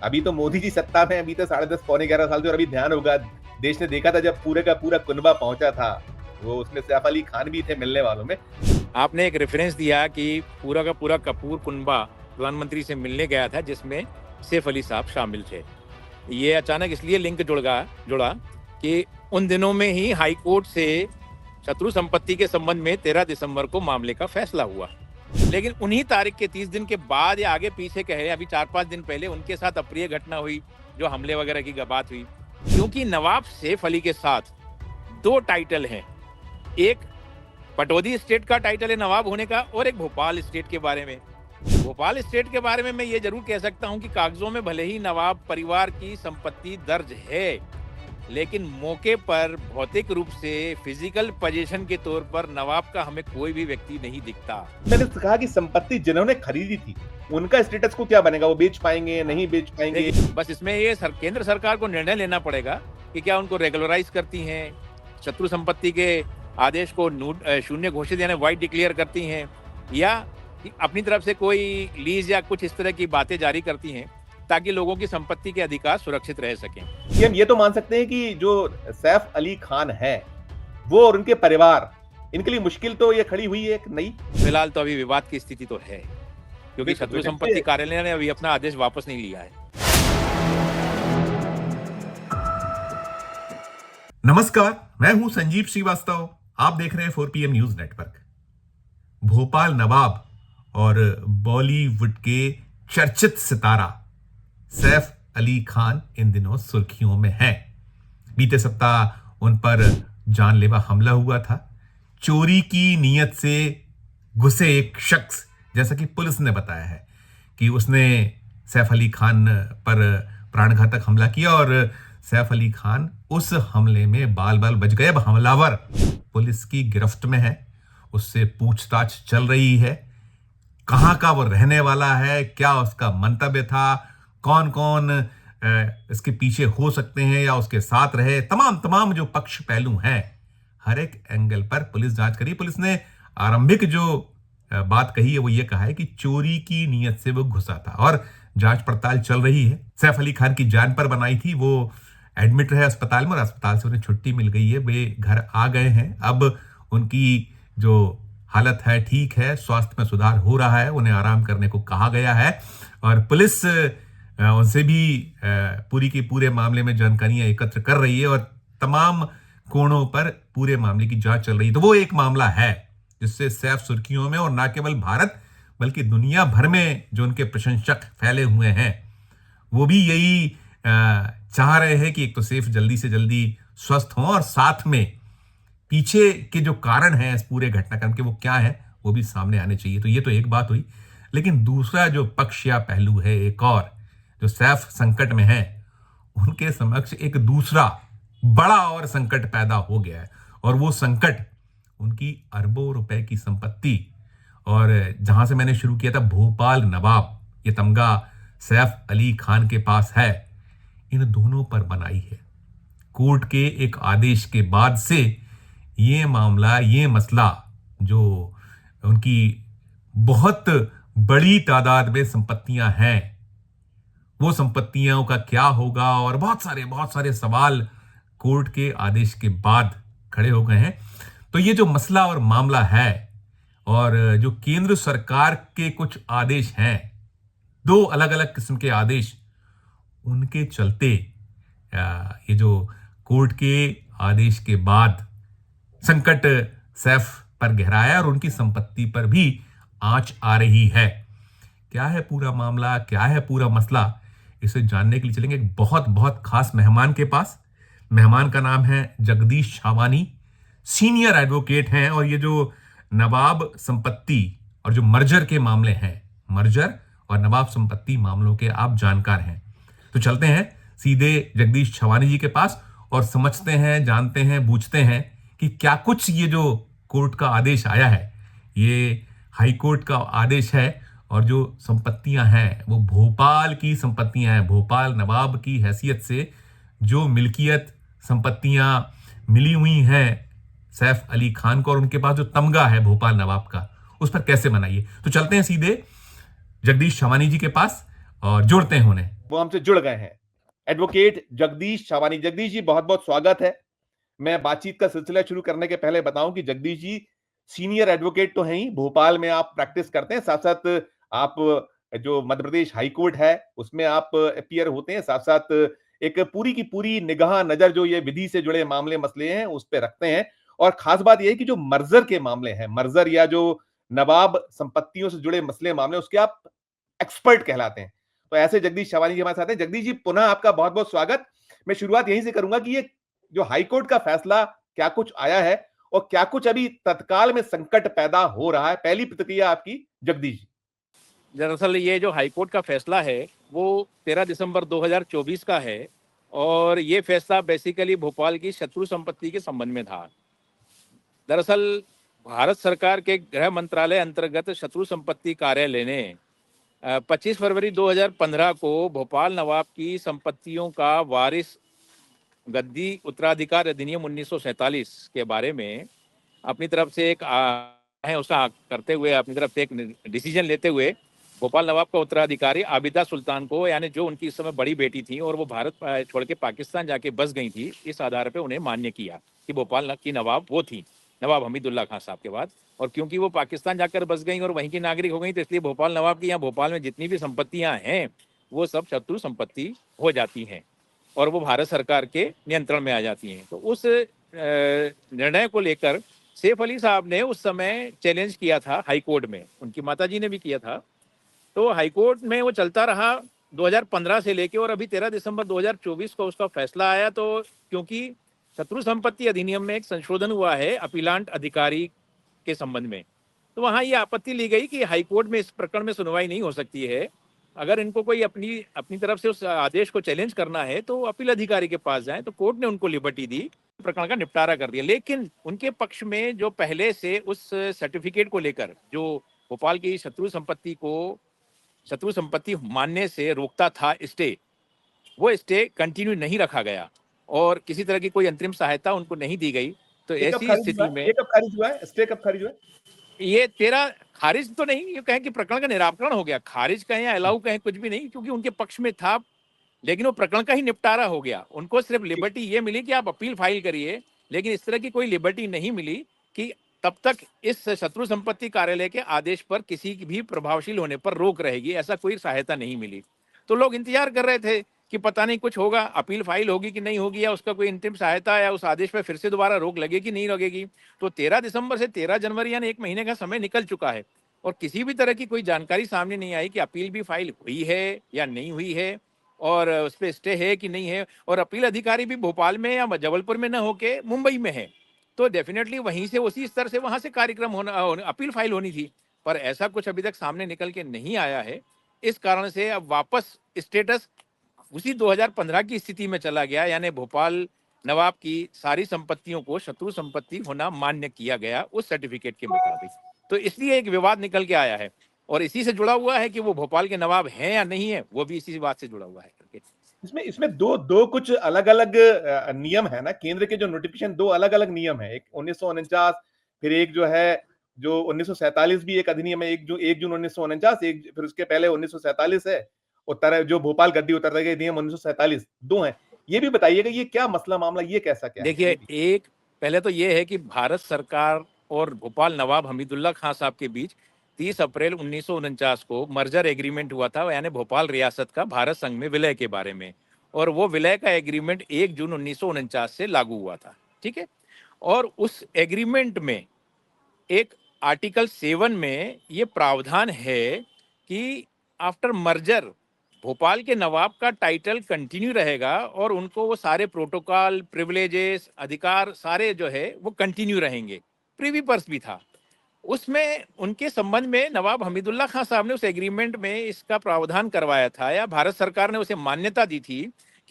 अभी तो मोदी जी सत्ता में, अभी तो 10.5 पौने 11 साल से, और अभी ध्यान होगा देश ने देखा था जब पूरे का पूरा कुनबा पहुंचा था, वो उसमें सैफ अली खान भी थे मिलने वालों में। आपने एक रेफरेंस दिया कि पूरा का पूरा कपूर कुनबा प्रधानमंत्री से मिलने गया था, जिसमें सैफ अली साहब शामिल थे। ये अचानक इसलिए लिंक जुड़ा कि उन दिनों में ही हाई कोर्ट से शत्रु संपत्ति के संबंध में 13 दिसंबर को मामले का फैसला हुआ। लेकिन उन्हीं तारीख के 30 दिन के बाद या आगे पीछे कहे, अभी 4-5 दिन पहले उनके साथ अप्रिय घटना हुई, जो हमले वगैरह की बात हुई। क्योंकि नवाब सैफ अली के साथ 2 टाइटल हैं, एक पटौदी स्टेट का टाइटल है नवाब होने का, और एक भोपाल स्टेट के बारे में। भोपाल स्टेट के बारे में मैं ये जरूर कह सकता हूं कि कागजों में भले ही नवाब परिवार की संपत्ति दर्ज है, लेकिन मौके पर भौतिक रूप से फिजिकल पोजीशन के तौर पर नवाब का हमें कोई भी व्यक्ति नहीं दिखता। मैंने कहा कि संपत्ति जिन्होंने खरीदी थी उनका स्टेटस को क्या बनेगा, वो बेच पाएंगे नहीं बेच पाएंगे? बस इसमें ये केंद्र सरकार को निर्णय लेना पड़ेगा कि क्या उनको रेगुलराइज करती हैं, शत्रु संपत्ति के आदेश को शून्य घोषित यानी वाइड डिक्लेयर करती हैं, या अपनी तरफ से कोई लीज या कुछ इस तरह की बातें जारी करती हैं ताकि लोगों की संपत्ति के अधिकार सुरक्षित रह सकें। हम ये तो मान सकते हैं कि जो सैफ अली खान है वो और उनके परिवार, इनके लिए मुश्किल तो ये खड़ी हुई है एक नई। फिलहाल तो अभी विवाद की स्थिति तो है, क्योंकि शत्रु संपत्ति कार्यालय ने अभी अपना आदेश वापस नहीं लिया है। नमस्कार, मैं हूं संजीव श्रीवास्तव। आप देख रहे हैं 4PM न्यूज नेटवर्क। भोपाल नवाब और बॉलीवुड के चर्चित सितारा सैफ अली खान इन दिनों सुर्खियों में हैं। बीते सप्ताह उन पर जानलेवा हमला हुआ था। चोरी की नीयत से घुसे एक शख्स, जैसा कि पुलिस ने बताया है कि उसने सैफ अली खान पर प्राणघातक हमला किया और सैफ अली खान उस हमले में बाल बाल बच गए। अब हमलावर पुलिस की गिरफ्त में है, उससे पूछताछ चल रही है। कहां का वो रहने वाला है, क्या उसका मंतव्य था, कौन कौन इसके पीछे हो सकते हैं या उसके साथ रहे, तमाम जो पक्ष पहलू हैं, हर एक एंगल पर पुलिस जांच करी। पुलिस ने आरंभिक जो बात कही है वो ये कहा है कि चोरी की नीयत से वो घुसा था और जांच पड़ताल चल रही है। सैफ अली खान की जान पर बनाई थी, वो एडमिट रहे अस्पताल में और अस्पताल से उन्हें छुट्टी मिल गई है, वे घर आ गए हैं। अब उनकी जो हालत है ठीक है, स्वास्थ्य में सुधार हो रहा है, उन्हें आराम करने को कहा गया है और पुलिस उनसे भी पूरी के पूरे मामले में जानकारियां एकत्र कर रही है और तमाम कोणों पर पूरे मामले की जांच चल रही है। तो वो एक मामला है जिससे सैफ सुर्खियों में, और ना केवल भारत बल्कि दुनिया भर में जो उनके प्रशंसक फैले हुए हैं वो भी यही चाह रहे हैं कि एक तो सैफ जल्दी से जल्दी स्वस्थ हों और साथ में पीछे के जो कारण हैं इस पूरे घटनाक्रम के वो क्या है वो भी सामने आने चाहिए। तो ये तो एक बात हुई, लेकिन दूसरा जो पक्ष या पहलू है एक और, जो सैफ संकट में है, उनके समक्ष एक दूसरा बड़ा और संकट पैदा हो गया है और वो संकट उनकी अरबों रुपए की संपत्ति, और जहां से मैंने शुरू किया था भोपाल नवाब, ये तमगा सैफ अली खान के पास है, इन दोनों पर बनाई है। कोर्ट के एक आदेश के बाद से ये मामला, ये मसला, जो उनकी बहुत बड़ी तादाद में संपत्तियां हैं, वो संपत्तियों का क्या होगा, और बहुत सारे सवाल कोर्ट के आदेश के बाद खड़े हो गए हैं। तो ये जो मसला और मामला है और जो केंद्र सरकार के कुछ आदेश हैं, 2 अलग अलग किस्म के आदेश, उनके चलते ये जो कोर्ट के आदेश के बाद संकट सैफ पर गहराया और उनकी संपत्ति पर भी आंच आ रही है। क्या है पूरा मामला, क्या है पूरा मसला, इसे जानने के लिए चलेंगे एक बहुत खास मेहमान के पास। मेहमान का नाम है जगदीश छावानी, सीनियर एडवोकेट हैं और ये जो नवाब संपत्ति और जो मर्जर के मामले हैं, मर्जर और नवाब संपत्ति मामलों के आप जानकार हैं। तो चलते हैं सीधे जगदीश छावानी जी के पास और समझते हैं, जानते हैं, बूझते हैं कि क्या कुछ ये जो कोर्ट का आदेश आया है, ये हाई कोर्ट का आदेश है और जो संपत्तियां हैं वो भोपाल की संपत्तियां हैं। भोपाल नवाब की हैसियत से जो मिल्कियत संपत्तियां मिली हुई हैं सैफ अली खान को और उनके पास जो तमगा है भोपाल नवाब का, उस पर कैसे बनाइए। तो चलते हैं सीधे जगदीश छावानी जी के पास और जुड़ते हैं उन्हें। वो हमसे जुड़ गए हैं। एडवोकेट जगदीश छावानी। जगदीश जी, बहुत बहुत स्वागत है। मैं बातचीत का सिलसिला शुरू करने के पहले बताऊं कि जगदीश जी सीनियर एडवोकेट तो हैं ही, भोपाल में आप प्रैक्टिस करते हैं, साथ साथ आप जो मध्य प्रदेश हाई कोर्ट है उसमें आप अपीयर होते हैं, साथ साथ एक पूरी की पूरी निगाह नजर जो ये विधि से जुड़े मामले मसले हैं उस पर रखते हैं। और खास बात यह है कि जो मर्जर के मामले हैं, मर्जर या जो नवाब संपत्तियों से जुड़े मसले मामले, उसके आप एक्सपर्ट कहलाते हैं। तो ऐसे जगदीश छावानी जी हमारे साथ हैं। जगदीश जी, पुनः आपका बहुत बहुत स्वागत। मैं शुरुआत यहीं से करूंगा कि ये जो हाईकोर्ट का फैसला क्या कुछ आया है और क्या कुछ अभी तत्काल में संकट पैदा हो रहा है, पहली प्रतिक्रिया आपकी जगदीश जी। दरअसल ये जो हाईकोर्ट का फैसला है वो 13 दिसंबर 2024 का है और ये फैसला बेसिकली भोपाल की शत्रु संपत्ति के संबंध में था। दरअसल भारत सरकार के गृह मंत्रालय अंतर्गत शत्रु संपत्ति कार्यालय ने 25 फरवरी 2015 को भोपाल नवाब की संपत्तियों का वारिस गद्दी उत्तराधिकार अधिनियम 1947 के बारे में अपनी तरफ से एक है उसका करते हुए अपनी तरफ से एक डिसीजन लेते हुए भोपाल नवाब का उत्तराधिकारी आबिदा सुल्तान को, यानी जो उनकी इस समय बड़ी बेटी थी और वो भारत छोड़ के पाकिस्तान जाके बस गई थी, इस आधार पे उन्हें मान्य किया कि भोपाल की नवाब वो थी, नवाब हमीदुल्ला खान साहब के बाद। और क्योंकि वो पाकिस्तान जाकर बस गई और वहीं की नागरिक हो गई, तो इसलिए भोपाल नवाब की यहाँ भोपाल में जितनी भी संपत्तियां हैं वो सब शत्रु संपत्ति हो जाती हैं और वो भारत सरकार के नियंत्रण में आ जाती हैं। तो उस निर्णय को लेकर सैफ अली साहब ने उस समय चैलेंज किया था हाई कोर्ट में, उनकी माताजी ने भी किया था। तो हाई कोर्ट में वो चलता रहा 2015 से लेके और अभी 13 दिसंबर 2024 को उसका फैसला आया। तो क्योंकि शत्रु संपत्ति अधिनियम में एक संशोधन हुआ है अपीलांट अधिकारी के संबंध में, तो वहां ये आपत्ति ली गई कि हाई कोर्ट में इस प्रकरण में सुनवाई नहीं हो सकती है। अगर इनको कोई अपनी अपनी तरफ से उस आदेश को चैलेंज करना है तो अपील अधिकारी के पास जाएं। तो कोर्ट ने उनको लिबर्टी दी, प्रकरण का निपटारा कर दिया। लेकिन उनके पक्ष में जो पहले से उस सर्टिफिकेट को लेकर जो भोपाल की शत्रु संपत्ति मानने से रोकता था स्टे, वो स्टे कंटिन्यू नहीं रखा गया और किसी तरह की कोई अंतरिम सहायता उनको नहीं दी गई। तो ऐसी स्थिति में ये कब खारिज हुआ है, स्टे कब खारिज हुआ है? ये 13 खारिज तो नहीं, ये कहें कि प्रकरण का निराकरण हो गया, खारिज कहें या अलाउ कहें कुछ भी नहीं, क्योंकि उनके पक्ष में था। लेकिन वो प्रकरण का ही निपटारा हो गया। उनको सिर्फ लिबर्टी ये मिली कि आप अपील फाइल करिए, लेकिन इस तरह की कोई लिबर्टी नहीं मिली कि तब तक इस शत्रु संपत्ति कार्यालय के आदेश पर किसी भी प्रभावशील होने पर रोक रहेगी, ऐसा कोई सहायता नहीं मिली। तो लोग इंतजार कर रहे थे कि पता नहीं कुछ होगा, अपील फाइल होगी कि नहीं होगी, या उसका कोई अंतिम सहायता या उस आदेश पर फिर से दोबारा रोक लगेगी नहीं लगेगी। तो 13 दिसंबर से 13 जनवरी यानी 1 महीने का समय निकल चुका है और किसी भी तरह की कोई जानकारी सामने नहीं आई कि अपील भी फाइल हुई है या नहीं हुई है और उस पर स्टे है कि नहीं है। और अपील अधिकारी भी भोपाल में या जबलपुर में न होके मुंबई में है, तो डेफिनेटली वहीं से उसी स्तर से वहां से कार्यक्रम होना, अपील फाइल होनी थी। पर ऐसा कुछ अभी तक सामने निकल के नहीं आया है। इस कारण से अब वापस स्टेटस उसी 2015 की स्थिति में चला गया, यानी भोपाल नवाब की सारी संपत्तियों को शत्रु संपत्ति होना मान्य किया गया उस सर्टिफिकेट के मुताबिक। तो इसलिए एक विवाद निकल के आया है और इसी से जुड़ा हुआ है कि वो भोपाल के नवाब हैं या नहीं है, वो भी इसी बात से जुड़ा हुआ है। इसमें दो दो कुछ अलग अलग नियम है ना, केंद्र के जो नोटिफिकेशन, दो अलग अलग नियम है, एक 1949, फिर एक जो है जो 1947 भी एक अधिनियम है, एक जून 1949, एक फिर उसके पहले 1947 है, उत्तर जो भोपाल गद्दी उत्तराधिकारी अधिनियम 1947, दो हैं। ये भी बताइएगा ये क्या मसला मामला, ये कैसा क्या है? देखिए, एक पहले तो ये है कि भारत सरकार और भोपाल नवाब हमीदुल्ला खान साहब के बीच 30 अप्रैल 1949 को मर्जर एग्रीमेंट हुआ था, यानी भोपाल रियासत का भारत संघ में विलय के बारे में। और वो विलय का एग्रीमेंट 1 जून 1949 से लागू हुआ था, ठीक है। और उस एग्रीमेंट में एक आर्टिकल 7 में ये प्रावधान है कि आफ्टर मर्जर भोपाल के नवाब का टाइटल कंटिन्यू रहेगा और उनको वो सारे प्रोटोकॉल, प्रिविलेजेस, अधिकार सारे जो है वो कंटिन्यू रहेंगे। प्रीवी पर्स भी था उसमें उनके संबंध में। नवाब हमीदुल्ला खान साहब ने उस एग्रीमेंट में इसका प्रावधान करवाया था, या भारत सरकार ने उसे मान्यता दी थी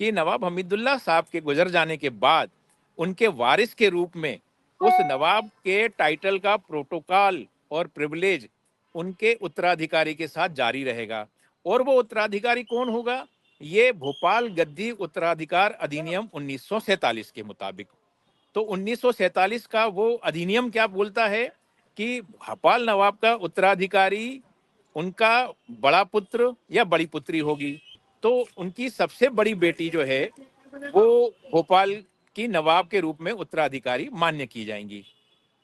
कि नवाब हमीदुल्ला साहब के गुजर जाने के बाद उनके वारिस के रूप में उस नवाब के टाइटल का प्रोटोकॉल और प्रिविलेज उनके उत्तराधिकारी के साथ जारी रहेगा। और वो उत्तराधिकारी कौन होगा? ये भोपाल गद्दी उत्तराधिकार अधिनियम 1947 के मुताबिक। तो 1947 का वो अधिनियम क्या बोलता है कि भोपाल नवाब का उत्तराधिकारी उनका बड़ा पुत्र या बड़ी पुत्री होगी, तो उनकी सबसे बड़ी बेटी जो है वो भोपाल की नवाब के रूप में उत्तराधिकारी मान्य की जाएंगी।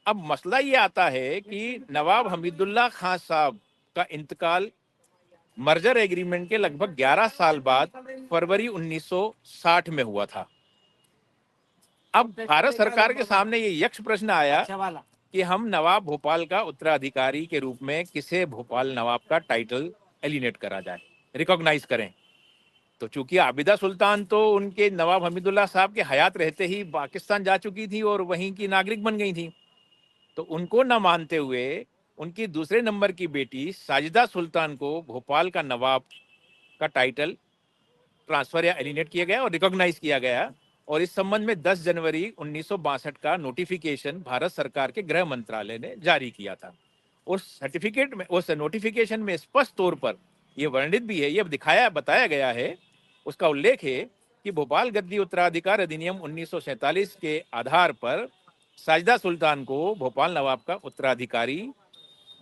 अब मसला ये आता है कि नवाब हमीदुल्लाह खान साहब का इंतकाल मर्जर एग्रीमेंट के लगभग 11 साल बाद फरवरी 1960 में हुआ था। अब भारत सरकार के सामने ये यक्ष प्रश्न आया कि हम नवाब भोपाल का उत्तराधिकारी के रूप में किसे भोपाल नवाब का टाइटल एलिनेट करा जाए, रिकॉग्नाइज करें। तो चूंकि आबिदा सुल्तान तो उनके नवाब हमीदुल्लाह साहब के हयात रहते ही पाकिस्तान जा चुकी थी और वहीं की नागरिक बन गई थी, तो उनको न मानते हुए उनकी दूसरे नंबर की बेटी साजिदा सुल्तान को भोपाल का नवाब का टाइटल ट्रांसफर या एलिनेट किया गया और रिकॉग्नाइज किया गया। और इस संबंध में 10 जनवरी 1962 का नोटिफिकेशन भारत सरकार के गृह मंत्रालय ने जारी किया था। उस सर्टिफिकेट में, उस नोटिफिकेशन में स्पष्ट तौर पर यह वर्णित भी है, यह बताया गया है, उसका उल्लेख है कि भोपाल गद्दी उत्तराधिकार अधिनियम 1947 के आधार पर साजिदा सुल्तान को भोपाल नवाब का उत्तराधिकारी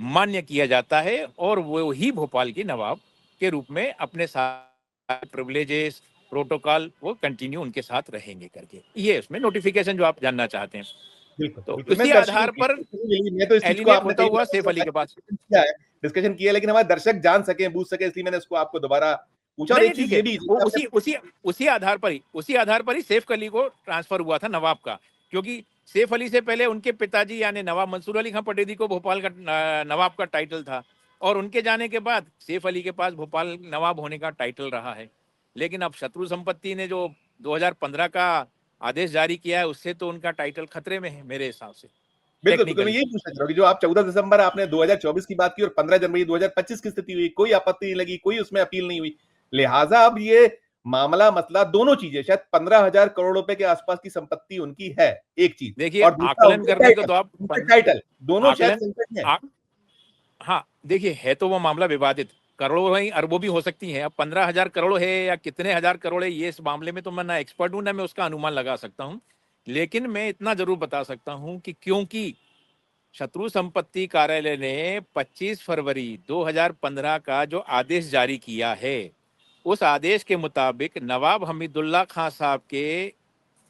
मान्य किया जाता है और वो ही भोपाल की नवाब के रूप में अपने सारे प्रिविलेजेस, प्रोटोकॉल वो कंटिन्यू उनके साथ रहेंगे करके। ये उसमें नोटिफिकेशन जो आप जानना चाहते हैं, बिल्कुल तो बिल्कुल। उसी आधार पर मैं तो इस चीज को एलिनेट आपने होता हुआ सैफ अली के पास किया है, डिस्कशन किया है, लेकिन हमारे दर्शक जान सके, बूझ सके, इसलिए मैंने इसको आपको दोबारा पूछा। और नहीं एक ठीक चीज है, ये भी वो उसी आधार पर ही सैफ अली को ट्रांसफर हुआ था नवाब का, क्योंकि सैफ अली से पहले उनके पिताजी यानी नवाब मंसूर अली खां पटेदी को भोपाल का नवाब का टाइटल था और उनके जाने के बाद सैफ अली के पास भोपाल नवाब होने का टाइटल रहा है। लेकिन अब शत्रु संपत्ति ने जो 2015 का आदेश जारी किया है, उससे तो उनका टाइटल खतरे में है मेरे हिसाब से। बिल्कुल बिल्कुल, मैं यही पूछना चाह रहा हूँ कि जो आप 14 दिसंबर आपने 2024 की बात की और 15 जनवरी 2025 की स्थिति हुई, कोई आपत्ति नहीं लगी, कोई उसमें अपील नहीं हुई, लिहाजा अब ये मामला मसला दोनों चीजें, शायद 15,000 करोड़ रुपए के आसपास की संपत्ति उनकी है, एक चीज, देखिए और दूसरा आकलन करने को तो आप टाइटल, दोनों शायद आकलन संकट है। हाँ देखिए, है तो वो मामला विवादित, करोड़ों नहीं अरबों भी हो सकती हैं। अब 15,000 करोड़ है या कितने हजार करोड़ है, ये इस मामले में तो मैं ना एक्सपर्ट हूं ना मैं उसका अनुमान लगा सकता हूं, लेकिन मैं इतना जरूर बता सकता हूं कि क्योंकि शत्रु संपत्ति कार्यालय ने 25 फरवरी 2015 का जो आदेश जारी किया है, उस आदेश के मुताबिक नवाब हमीदुल्लाह खां साहब के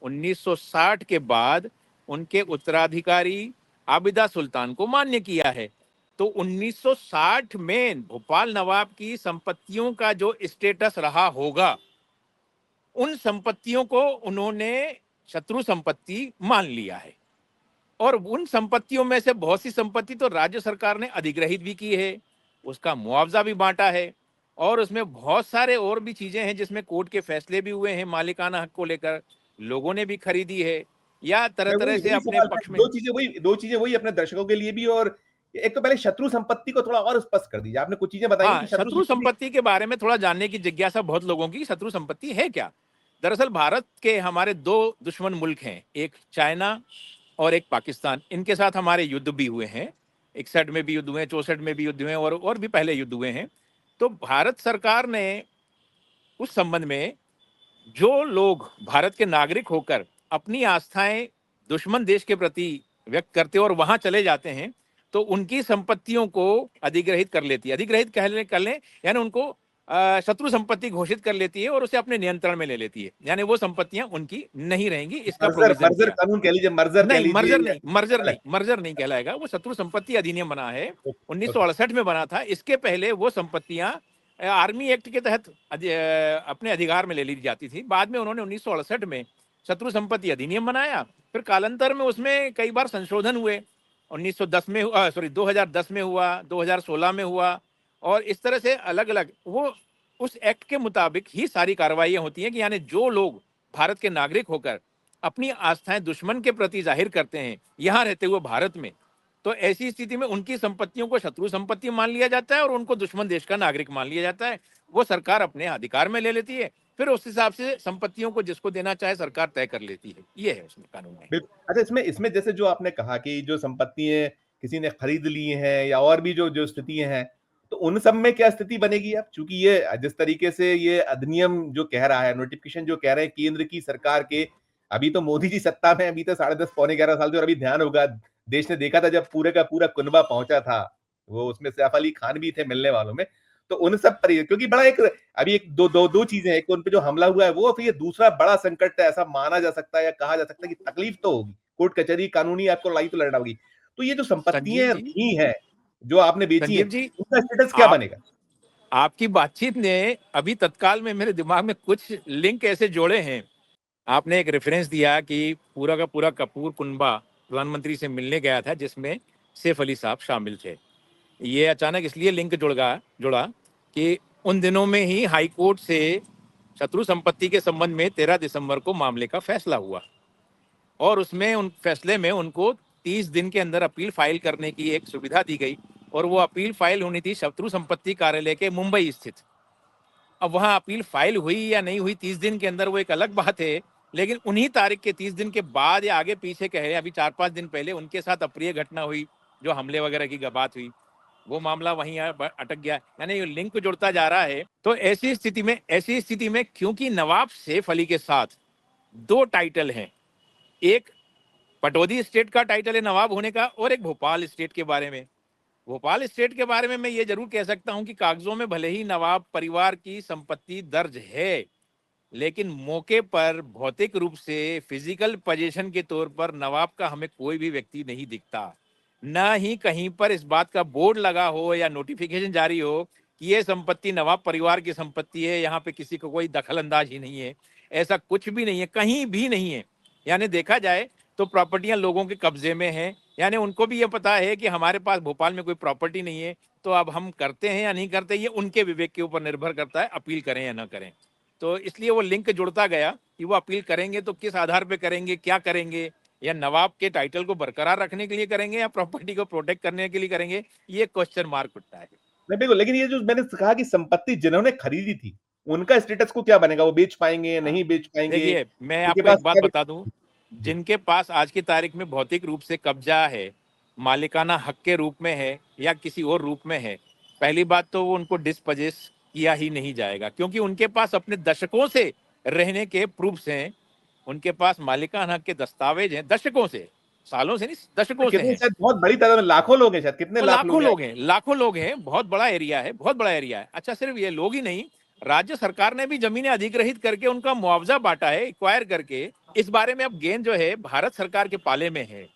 1960 के बाद उनके उत्तराधिकारी आबिदा सुल्तान को मान्य किया है। तो 1960 में भोपाल नवाब की संपत्तियों का जो स्टेटस रहा होगा, उन संपत्तियों को उन्होंने शत्रु संपत्ति मान लिया है और उन संपत्तियों में से बहुत सी संपत्ति तो राज्य सरकार ने अधिग्रहित भी की है, उसका मुआवजा भी बांटा है और उसमें बहुत सारे और भी चीजें हैं जिसमें कोर्ट के फैसले भी हुए हैं, मालिकाना हक को लेकर लोगों ने भी खरीदी है या तरह तरह से अपने पक्ष में। दो चीजें वही अपने दर्शकों के लिए भी। और एक तो पहले शत्रु संपत्ति को थोड़ा और स्पष्ट कर दीजिए, आपने कुछ चीजें बताई हाँ, कि शत्रु संपत्ति के बारे में थोड़ा जानने की जिज्ञासा बहुत लोगों की, शत्रु संपत्ति है क्या। दरअसल भारत के हमारे दो दुश्मन मुल्क हैं, एक चाइना और एक पाकिस्तान। इनके साथ हमारे युद्ध भी हुए हैं, 61 में भी युद्ध हुए, 64 में भी युद्ध हुए और भी पहले युद्ध हुए हैं। तो भारत सरकार ने उस संबंध में जो लोग भारत के नागरिक होकर अपनी आस्थाएं दुश्मन देश के प्रति व्यक्त करते और वहां चले जाते हैं, तो उनकी संपत्तियों को अधिग्रहित कर लेती है, अधिग्रहित कर लें यानी उनको शत्रु संपत्ति घोषित कर लेती है और उसे अपने नियंत्रण में ले लेती है, यानी वो संपत्तियां उनकी नहीं रहेंगी। इसका मर्जर कानून कह लीजिए, मर्जर नहीं कहलाएगा, वो शत्रु संपत्ति अधिनियम बना है, 1968 में बना था। इसके पहले वो संपत्तियां आर्मी एक्ट के तहत अपने अधिकार में ले ली जाती थी। बाद में उन्होंने 1968 में शत्रु संपत्ति अधिनियम बनाया, फिर कालांतर में उसमें कई बार संशोधन हुए, 2010 में हुआ, 2016 में हुआ और इस तरह से अलग अलग वो उस एक्ट के मुताबिक ही सारी कार्रवाइयां होती हैं कि यानी जो लोग भारत के नागरिक होकर अपनी आस्थाएं दुश्मन के प्रति जाहिर करते हैं यहां रहते हुए भारत में, तो ऐसी स्थिति में उनकी संपत्तियों को शत्रु संपत्ति मान लिया जाता है और उनको दुश्मन देश का नागरिक मान लिया जाता है। वो सरकार अपने अधिकार में ले लेती है, फिर उस हिसाब से संपत्तियों को जिसको देना चाहे सरकार तय कर लेती है। ये है उसमें कानून में। अच्छा, इसमें जैसे जो आपने कहा कि जो संपत्तियां किसी ने खरीद ली हैं या और भी जो जो स्थितियां हैं, तो उन सब में क्या स्थिति बनेगी अब? चूंकि ये जिस तरीके से ये अधिनियम जो कह रहा है, नोटिफिकेशन जो कह रहे हैं केंद्र की सरकार के, अभी तो मोदी जी सत्ता में, अभी तो 10.5 पौने 11 साल से, और अभी ध्यान होगा देश ने देखा था जब पूरे का पूरा कुनबा पहुंचा था वो उसमें सैफ अली खान भी थे मिलने वालों में। तो उन सब पर क्योंकि बड़ा एक अभी एक दो चीजें हैं, एक उन पे जो हमला हुआ है वो, फिर ये दूसरा बड़ा संकट ऐसा माना जा सकता है या कहा जा सकता है कि तकलीफ तो होगी, कोर्ट कचहरी कानूनी आपको लड़ाई तो लड़ना होगी। तो ये जो संजीव संपत्तियां जी, रही हैं जो आपने बेची हैं, संजीव जी, उनका स्टेटस क्या आप बनेगा? आपकी बातचीत ने अभी तत्काल में मेरे दिमाग में कुछ लिंक ऐसे जोड़े हैं। आपने एक रेफरेंस दिया कि पूरा का पूरा कपूर कुनबा प्रधानमंत्री से मिलने गया था, जिसमें सैफ अली साहब शामिल थे। ये अचानक इसलिए लिंक जुड़ा कि उन दिनों में ही हाई कोर्ट से शत्रु संपत्ति के संबंध में 13 दिसंबर को मामले का फैसला हुआ और उसमें उन फैसले में उनको 30 दिन के अंदर अपील फाइल करने की एक सुविधा दी गई और वो अपील फाइल होनी थी शत्रु संपत्ति कार्यालय के मुंबई स्थित। अब वहां अपील फाइल हुई या नहीं हुई 30 दिन के अंदर वो एक अलग बात है, लेकिन उन्हीं तारीख के 30 दिन के बाद या आगे पीछे कहे अभी 4-5 दिन पहले उनके साथ अप्रिय घटना हुई, जो हमले वगैरह की बात हुई, वो मामला वहीं अटक गया। यानी ये लिंक जुड़ता जा रहा है। तो ऐसी स्थिति में क्योंकि नवाब सैफ अली के साथ 2 टाइटल हैं, एक पटौदी स्टेट का टाइटल है नवाब होने का और एक भोपाल स्टेट के बारे में। भोपाल स्टेट के बारे में मैं ये जरूर कह सकता हूं कि कागजों में भले ही नवाब परिवार की संपत्ति दर्ज है, लेकिन मौके पर भौतिक रूप से फिजिकल पोजीशन के तौर पर नवाब का हमें कोई भी व्यक्ति नहीं दिखता। ना ही कहीं पर इस बात का बोर्ड लगा हो या नोटिफिकेशन जारी हो कि ये संपत्ति नवाब परिवार की संपत्ति है, यहाँ पे किसी को कोई दखल अंदाज ही नहीं है। ऐसा कुछ भी नहीं है, कहीं भी नहीं है। यानी देखा जाए तो प्रॉपर्टियां लोगों के कब्जे में हैं। यानी उनको भी ये पता है कि हमारे पास भोपाल में कोई प्रॉपर्टी नहीं है, तो अब हम करते हैं या नहीं करते ये उनके विवेक के ऊपर निर्भर करता है, अपील करें या ना करें। तो इसलिए वो लिंक जुड़ता गया कि वो अपील करेंगे तो किस आधार पे करेंगे, क्या करेंगे, या नवाब के टाइटल को बरकरार रखने के लिए करेंगे या प्रॉपर्टी को प्रोटेक्ट करने के लिए करेंगे, ये क्वेश्चन मार्क उठता है। नहीं बिल्कुल, लेकिन ये जो मैंने कहा कि संपत्ति जिन्होंने खरीदी थी उनका स्टेटस को क्या बनेगा? वो बेच पाएंगे या हाँ, नहीं बेच पाएंगे? देखिए मैं उनके आपको पास एक बात क्या? बता दूं, जी। जिनके पास आज की तारीख में भौतिक रूप से कब्जा है, मालिकाना हक के रूप में है या किसी और रूप में है, पहली बात तो वो उनको डिस्पजेस किया ही नहीं जाएगा, क्योंकि उनके पास अपने दशकों से रहने के प्रूफ्स हैं। उनके पास मालिकाना हक के दस्तावेज हैं, दशकों से, सालों से नहीं, दशकों से कितने, हैं। शायद बहुत बड़ी तादाद में लाखों लोग हैं, शायद कितने वो लाख लोग हैं? लाखों लोग हैं, बहुत बड़ा एरिया है, बहुत बड़ा एरिया है। अच्छा, सिर्फ ये लोग ही नहीं, राज्य सरकार ने भी जमीनें अधिग्रहित करके उनका मुआवजा बांटा है, एक्वायर करके। इस बारे में अब गेंद जो है भारत सरकार के पाले में है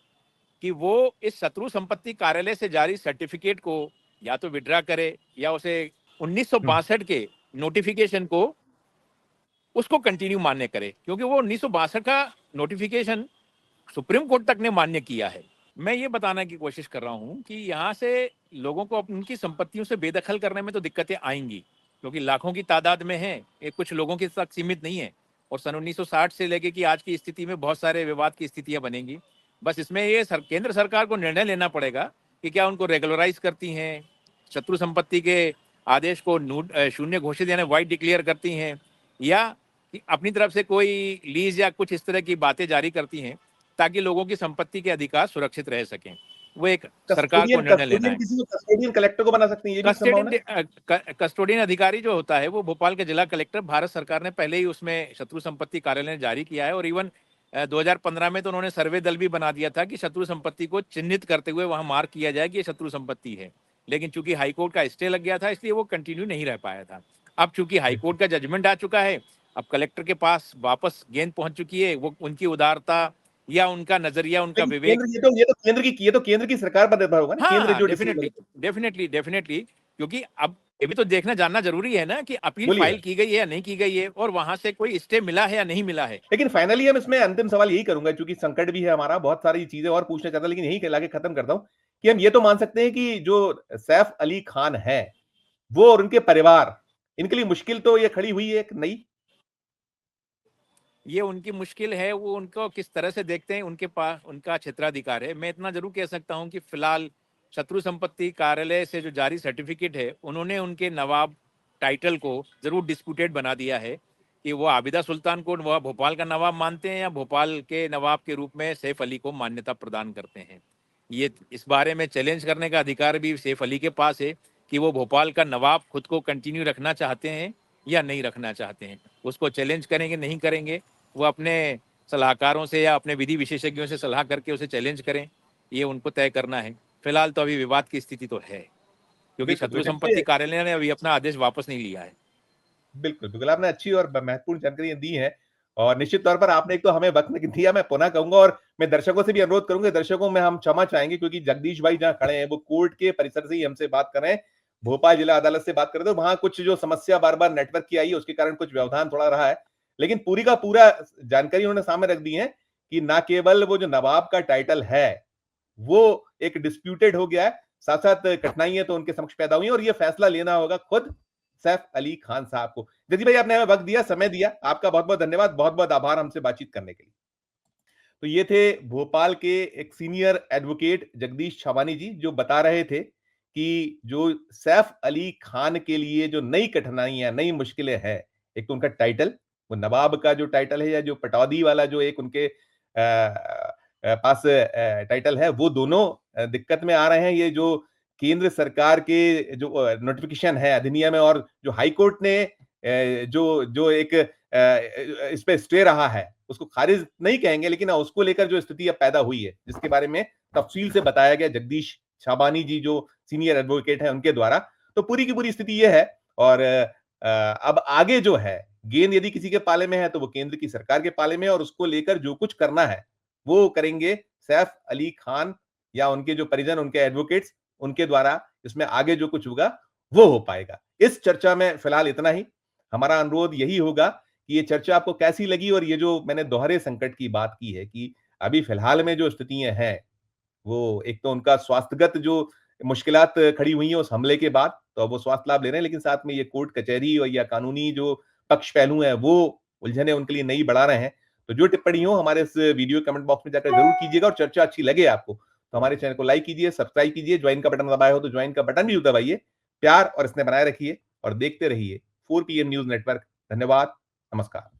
कि वो इस शत्रु संपत्ति कार्यालय से जारी सर्टिफिकेट को या तो विड्रा करे या उसे 1962 के नोटिफिकेशन को उसको कंटिन्यू मान्य करे, क्योंकि वो 1962 का नोटिफिकेशन सुप्रीम कोर्ट तक ने मान्य किया है। मैं ये बताने की कोशिश कर रहा हूँ कि यहाँ से लोगों को उनकी संपत्तियों से बेदखल करने में तो दिक्कतें आएंगी, क्योंकि लाखों की तादाद में है, ये कुछ लोगों के साथ सीमित नहीं है। और सन 1960 से लेके कि आज की स्थिति में बहुत सारे विवाद की स्थितियां बनेंगी। बस इसमें ये केंद्र सरकार को निर्णय लेना पड़ेगा कि क्या उनको रेगुलराइज करती हैं, शत्रु संपत्ति के आदेश को शून्य घोषित यानी वाइड डिक्लेयर करती हैं, या कि अपनी तरफ से कोई लीज या कुछ इस तरह की बातें जारी करती हैं ताकि लोगों की संपत्ति के अधिकार सुरक्षित रह सकें। वो एक सरकार को कस्टोडियन निर्णय लेना कस्टोडियन है। किसी को कस्टोडियन कलेक्टर को बना सकते हैं, ये भी संभावना है? कस्टोडियन अधिकारी जो होता है वो भोपाल के जिला कलेक्टर, भारत सरकार ने पहले ही उसमें शत्रु संपत्ति कार्यालय ने जारी किया है। और इवन 2015 में तो उन्होंने सर्वे दल भी बना दिया था कि शत्रु संपत्ति को चिन्हित करते हुए वहां मार्क किया जाए कि ये शत्रु संपत्ति है। लेकिन चूंकि हाईकोर्ट का स्टे लग गया था, इसलिए वो कंटिन्यू नहीं रह पाया था। अब चूंकि हाईकोर्ट का जजमेंट आ चुका है, अब कलेक्टर के पास वापस गेंद पहुंच चुकी है। वो उनकी उदारता या उनका नजरिया, उनका लेकिन विवेक, ये तो केंद्र की सरकार पर निर्भर होगा ना, केंद्र हाँ जो डेफिनेटली डेफिनेटली डेफिनेटली, क्योंकि अब ये भी तो देखना जानना जरूरी है ना कि अपील बोलिए। फाइल की गई है या नहीं की गई है और वहां से कोई स्टे मिला है या नहीं मिला है। लेकिन फाइनली हम इसमें अंतिम सवाल यही करूंगा, क्योंकि संकट भी है हमारा, बहुत सारी चीजें और पूछना चाहता, लेकिन यही कहला के खत्म करता हूं कि हम ये तो मान सकते हैं कि जो सैफ अली खान है वो और उनके परिवार, इनके लिए मुश्किल तो ये खड़ी हुई है एक नई। ये उनकी मुश्किल है, वो उनको किस तरह से देखते हैं, उनके पास उनका क्षेत्राधिकार है। मैं इतना जरूर कह सकता हूं कि फिलहाल शत्रु संपत्ति कार्यालय से जो जारी सर्टिफिकेट है, उन्होंने उनके नवाब टाइटल को जरूर डिस्प्यूटेड बना दिया है कि वो आबिदा सुल्तान को वह भोपाल का नवाब मानते हैं या भोपाल के नवाब के रूप में सैफ अली को मान्यता प्रदान करते हैं। ये इस बारे में चैलेंज करने का अधिकार भी सैफ अली के पास है कि वो भोपाल का नवाब खुद को कंटिन्यू रखना चाहते हैं या नहीं रखना चाहते हैं। उसको चैलेंज करेंगे नहीं करेंगे, वो अपने सलाहकारों से या अपने विधि विशेषज्ञों से सलाह करके उसे चैलेंज करें, ये उनको तय करना है। फिलहाल तो अभी विवाद की स्थिति तो है। क्योंकि बिल्कुल, शत्रु तो संपत्ति देखिए कार्यालय ने अभी अपना आदेश वापस नहीं लिया है। बिल्कुल, बिल्कुल, आपने अच्छी और महत्वपूर्ण जानकारियाँ दी हैं और निश्चित तौर पर आपने एक तो हमें वक़्त दिया, मैं पुनः कहूँगा और मैं दर्शकों से भी अनुरोध करूँगा, दर्शकों में हम क्षमा चाहेंगे क्योंकि जगदीश भाई जहाँ खड़े हैं, वो कोर्ट के परिसर से ही हमसे बात कर रहे हैं। भोपाल जिला अदालत से बात कर रहे थे, वहाँ कुछ जो समस्या बार-बार नेटवर्क की आई है, उसके कारण कुछ व्यवधान थोड़ा रहा है। लेकिन पूरी का पूरा जानकारी उन्होंने सामने रख दी है कि ना केवल वो जो नवाब का टाइटल है, वो एक डिस्प्यूटेड हो गया है, साथ-साथ कठिनाइयाँ तो उनके समक्ष पैदा हुई हैं और ये फैसला लेना होगा खुद सैफ अली खान साहब को। जगदीश भाई आपने हमें वक़्त दिया, समय दिया, आपका बहुत-बहुत धन्यवाद, बहुत-बहुत आभार हमसे बातचीत करने के लिए। तो ये थे भोपाल के एक सीनियर एडवोकेट जगदीश छावानी जी, जो बता रहे थे कि जो सैफ अली खान के लिए जो नई कठिनाइयाँ, नई मुश्किलें हैं, एक तो उनका टाइटल, वो नवाब का जो टाइटल है या जो पटौदी वाला जो एक उनके पास टाइटल है, वो दोनों दिक्कत में आ रहे हैं। ये जो केंद्र सरकार के जो नोटिफिकेशन है, अधिनियम है और जो हाई कोर्ट ने जो जो एक इस पे स्टे रहा है, उसको खारिज नहीं कहेंगे लेकिन उसको लेकर जो स्थिति अब पैदा हुई है, जिसके बारे में तफसील से बताया गया जगदीश छाबानी जी जो सीनियर एडवोकेट हैं उनके द्वारा। तो पूरी की पूरी स्थिति ये है और अब आगे जो है, गेंद यदि किसी के पाले में है तो वो केंद्र की सरकार के पाले में है और उसको लेकर जो कुछ करना है, वो करेंगे सैफ अली खान या उनके जो परिजन, उनके एडवोकेट्स, उनके द्वारा इसमें आगे जो कुछ होगा, वो हो पाएगा। इस चर्चा में फिलहाल इतना ही। हमारा अनुरोध यही होगा कि ये चर्चा आपको कैसी लगी और ये जो मैंने दोहरे संकट की बात की है कि अभी फिलहाल में जो स्थितियां हैं वो एक तो उनका स्वास्थ्यगत जो मुश्किलात खड़ी हुई हैं उस हमले के बाद, तो अब वो स्वास्थ्य लाभ ले रहे हैं, लेकिन साथ में ये कोर्ट कचहरी और या कानूनी जो पक्ष पहलू हैं, वो उलझने उनके लिए नई बढ़ा रहे हैं। तो जो टिप्पणी हो हमारे इस वीडियो कमेंट बॉक्स में जाकर जरूर कीजिएगा और चर्चा अच्छी लगे आपको, तो हमारे चैनल को लाइक कीजिए, सब्सक्राइब कीजिए, ज्वाइन का बटन दबाया हो तो ज्वाइन का बटन भी दबाइए। प्यार और स्नेह बनाए रखिए और देखते रहिए 4 PM न्यूज़ नेटवर्क। धन्यवाद, नमस्कार।